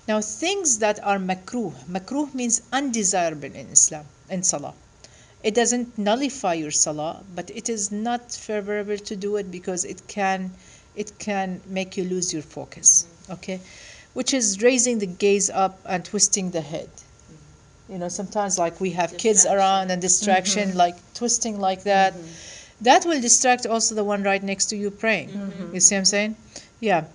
Now, things that are makrouh. Makrouh means undesirable in Islam, in Salah. It doesn't nullify your Salah, but it is not favorable to do it because it can make you lose your focus. Okay, which is raising the gaze up and twisting the head. You know, sometimes like we have kids around and distraction, like twisting like that. That will distract also the one right next to you praying. You see what I'm saying? Yeah.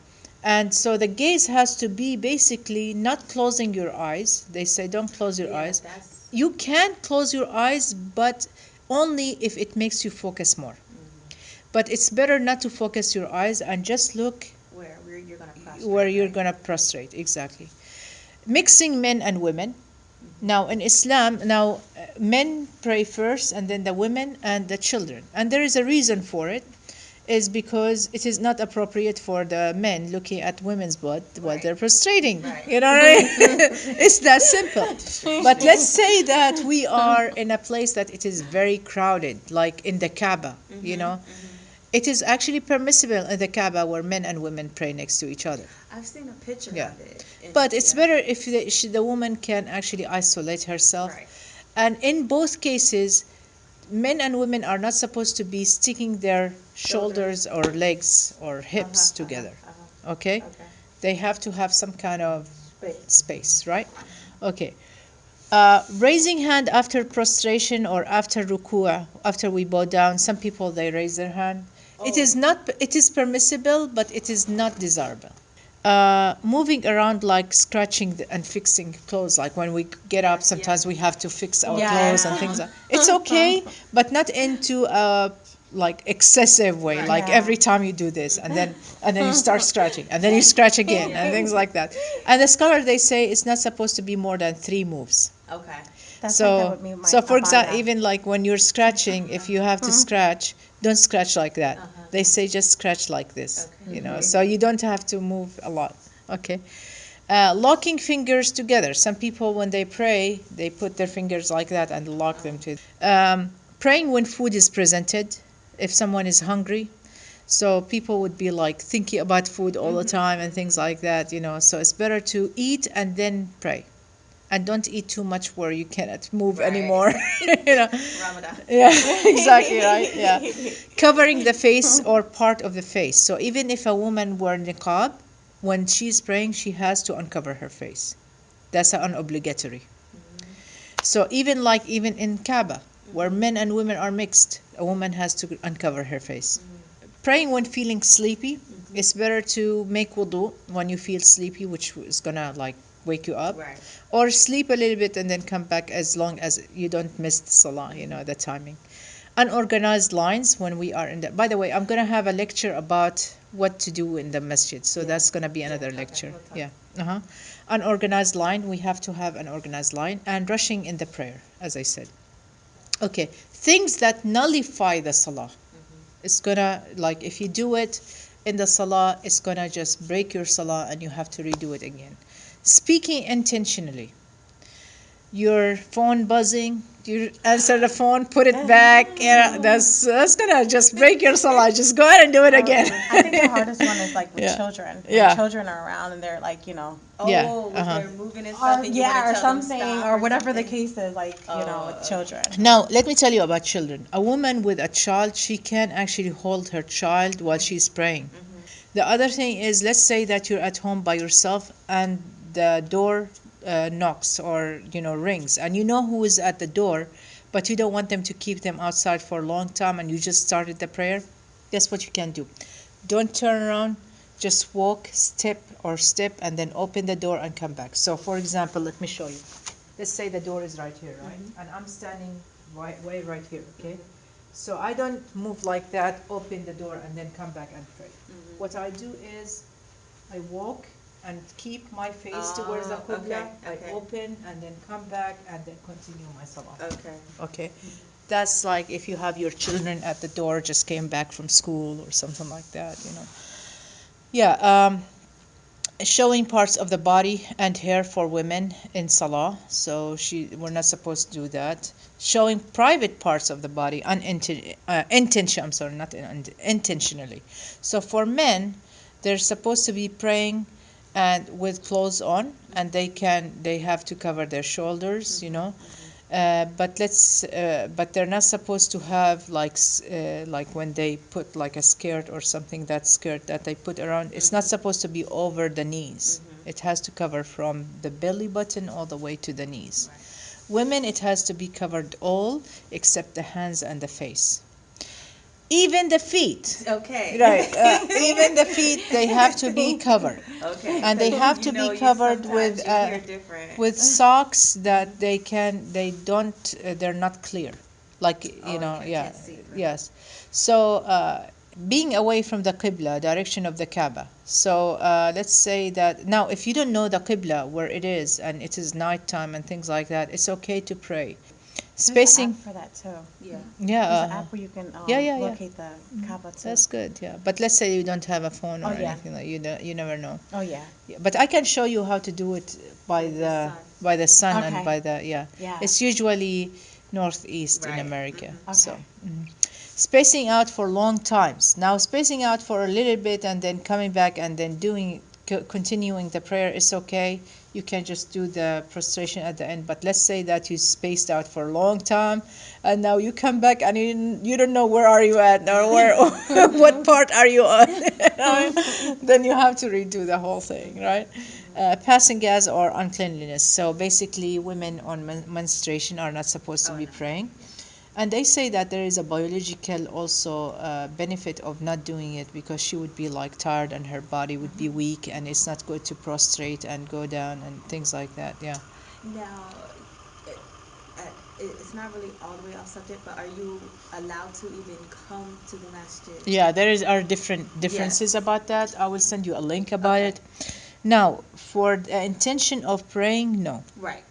And so the gaze has to be basically not closing your eyes. They say don't close your eyes. You can close your eyes, but only if it makes you focus more. But it's better not to focus your eyes and just look where you're going to prostrate. Exactly. Mixing men and women. Now in Islam, men pray first and then the women and the children. And there is a reason for it, is because it is not appropriate for the men looking at women's butt while they're prostrating. You know what I mean? It's that simple. But let's say that we are in a place that it is very crowded, like in the Kaaba, you know. It is actually permissible in the Kaaba where men and women pray next to each other. I've seen a picture of it. But it's better if the woman can actually isolate herself. Right. And in both cases, men and women are not supposed to be sticking their shoulders or legs or hips together. Okay? They have to have some kind of space, right? Okay. Raising hand after prostration or after ruku', after we bow down, some people they raise their hand. It is permissible, but it is not desirable. Moving around like scratching and fixing clothes, like when we get up, sometimes we have to fix our clothes and things. It's okay, but not into a like excessive way. Like every time you do this, and then you start scratching, and then you scratch again, and things like that. And the scholar they say it's not supposed to be more than 3 moves. Okay. So for example, even like when you're scratching, if you have to scratch, don't scratch like that. They say just scratch like this, you know, so you don't have to move a lot. Okay. Locking fingers together. Some people, when they pray, they put their fingers like that and lock them to. Praying when food is presented, if someone is hungry. So people would be like thinking about food all the time and things like that, you know. So it's better to eat and then pray. And don't eat too much where you cannot move anymore. You know. Ramadan. Yeah, exactly right. Yeah. Covering the face or part of the face. So even if a woman wear niqab, when she's praying, she has to uncover her face. That's an obligatory. So even in Kaaba, where men and women are mixed, a woman has to uncover her face. Praying when feeling sleepy, it's better to make wudu when you feel sleepy, which is gonna like wake you up, or sleep a little bit and then come back, as long as you don't miss the salah, you know, the timing. Unorganized lines when we are in the, by the way, I'm going to have a lecture about what to do in the masjid, so that's going to be another lecture. Unorganized line, we have to have an organized line. And rushing in the prayer, as I said. Okay, things that nullify the salah. It's gonna, like, if you do it in the salah, it's gonna just break your salah and you have to redo it again. Speaking intentionally. Your phone buzzing, you answer the phone, put it back. Yeah, that's gonna just break your salah. Just go ahead and do it again. I think the hardest one is like with children. When children are around and they're like, you know, they're moving and stuff. Or something, or whatever the case is, like, you know, with children. Now, let me tell you about children. A woman with a child, she can actually hold her child while she's praying. The other thing is, let's say that you're at home by yourself and the door knocks or, you know, rings, and you know who is at the door, but you don't want them to keep them outside for a long time, and you just started the prayer. Guess what you can do? Don't turn around, just walk, step, and then open the door and come back. So for example, let me show you. Let's say the door is right here, right? And I'm standing way right here, okay? So I don't move like that, open the door and then come back and pray. What I do is I walk and keep my face towards the qibla. I open and then come back and then continue my salah. Okay. That's like if you have your children at the door, just came back from school or something like that, you know. Yeah. Showing parts of the body and hair for women in salah. So we're not supposed to do that. Showing private parts of the body intentionally. So for men, they're supposed to be praying and with clothes on, and they have to cover their shoulders, you know. But they're not supposed to have like when they put like a skirt or something, that skirt that they put around, it's not supposed to be over the knees. It has to cover from the belly button all the way to the knees. Women, it has to be covered all except the hands and the face. Even the feet. Okay. Right. Even the feet, they have to be covered. Okay. And they have to be covered with socks that they're not clear. Like, Can't see, right. yes. So, being away from the Qibla, direction of the Kaaba. So, let's say that, now, if you don't know the Qibla, where it is, and it is nighttime and things like that, it's okay to pray. Spacing. There's an app for that too. Yeah. Yeah. There's an app where you can locate the Kaaba too. That's good, yeah. But let's say you don't have a phone or yeah. anything, like you never know. Oh yeah. Yeah, but I can show you how to do it by the sun and Okay. by the Yeah. It's usually northeast in Right. America. Okay. So spacing out for long times. Now spacing out for a little bit and then coming back and then continuing the prayer is okay. You can just do the prostration at the end. But let's say that you spaced out for a long time, and now you come back and you don't know where are you at or where what part are you on. Then you have to redo the whole thing, right? Passing gas or uncleanliness. So basically, women on menstruation are not supposed to be praying. And they say that there is a biological also benefit of not doing it, because she would be like tired and her body would be weak, and it's not good to prostrate and go down and things like that. Yeah. Now, it's not really all the way off subject, but are you allowed to even come to the masjid? Yeah, are different differences about that. I will send you a link about it. Now, for the intention of praying, no. Right.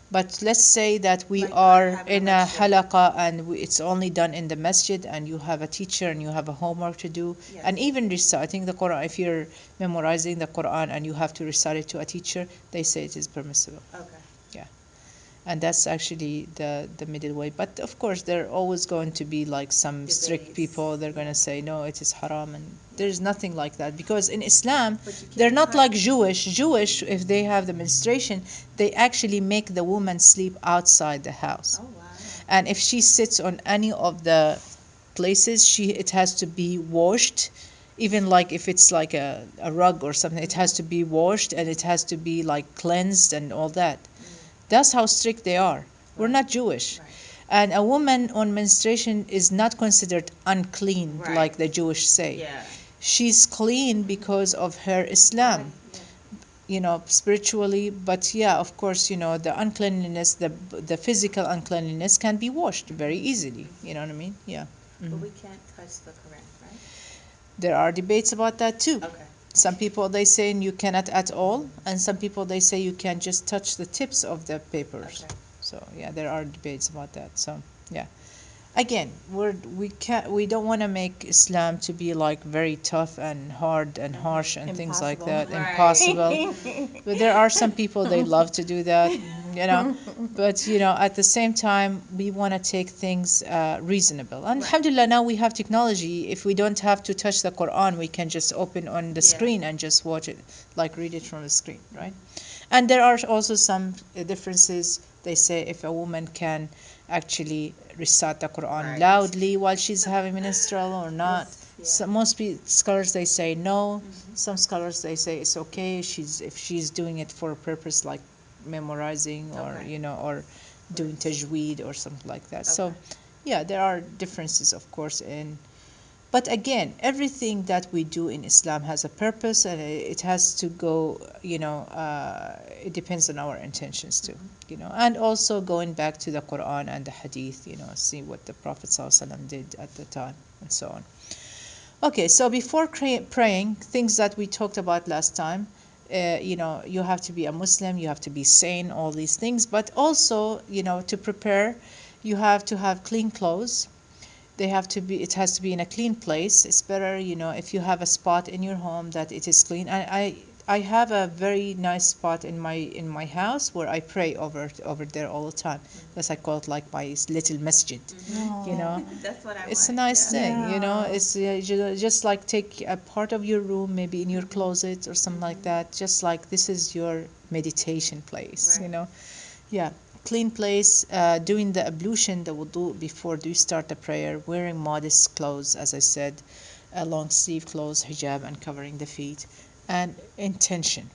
But let's say that we Like are having in a a lecture. halaqah and it's only done in the masjid, and you have a teacher and you have a homework to do, Yes. and even reciting the Quran. If you're memorizing the Quran and you have to recite it to a teacher, they say it is permissible. Okay. And that's actually the middle way. But of course, there are always going to be like some strict Debates. people. They're going to say, no, it is haram. And there's nothing like that. Because in Islam, But you can't they're not touch- like Jewish. Jewish, if they have the menstruation, they actually make the woman sleep outside the house. Oh wow. And if she sits on any of the places, it has to be washed. Even like if it's like a rug or something, it has to be washed, and it has to be like cleansed and all that. That's how strict they are. We're not Jewish. Right. And a woman on menstruation is not considered unclean, Right. like the Jewish say. Yeah. She's clean because of her Islam, spiritually. But yeah, of course, the uncleanliness, the physical uncleanliness can be washed very easily. You know what I mean? Yeah. But we can't touch the Quran, right? There are debates about that too. Okay. Some people, they say you cannot at all, and some people, they say you can just touch the tips of the papers. Okay. So yeah, there are debates about that. So yeah, again, we don't want to make Islam to be like very tough and hard and harsh and things like that. Right. Impossible. But there are some people, they love to do that, But at the same time, we want to take things reasonable. And alhamdulillah, now we have technology. If we don't have to touch the Quran, we can just open on the screen and just watch it, like read it from the screen, right? And there are also some differences. They say if a woman can actually recite the Quran loudly while she's having menstrual or not. So most scholars, they say no. Some scholars, they say it's okay if she's doing it for a purpose like memorizing or or doing tajweed or something like that. So yeah, there are differences, of course, but again, everything that we do in Islam has a purpose, and it has to go, it depends on our intentions too, and also going back to the Quran and the Hadith, see what the Prophet ﷺ did at the time and so on. Okay, so before praying, things that we talked about last time, you have to be a Muslim, you have to be sane, all these things, but also, to prepare, you have to have clean clothes. It has to be in a clean place. It's better, if you have a spot in your home that it is clean. And I have a very nice spot in my house where I pray over there all the time. Because I call it like my little masjid. You know, That's what I it's a want. nice Yeah. thing. You know, it's just like take a part of your room, maybe in your closet or something like that. Just like this is your meditation place. Right. You know, yeah. Clean place, doing the ablution, the wudu before you start the prayer, wearing modest clothes, as I said, long sleeve clothes, hijab, and covering the feet, and intention.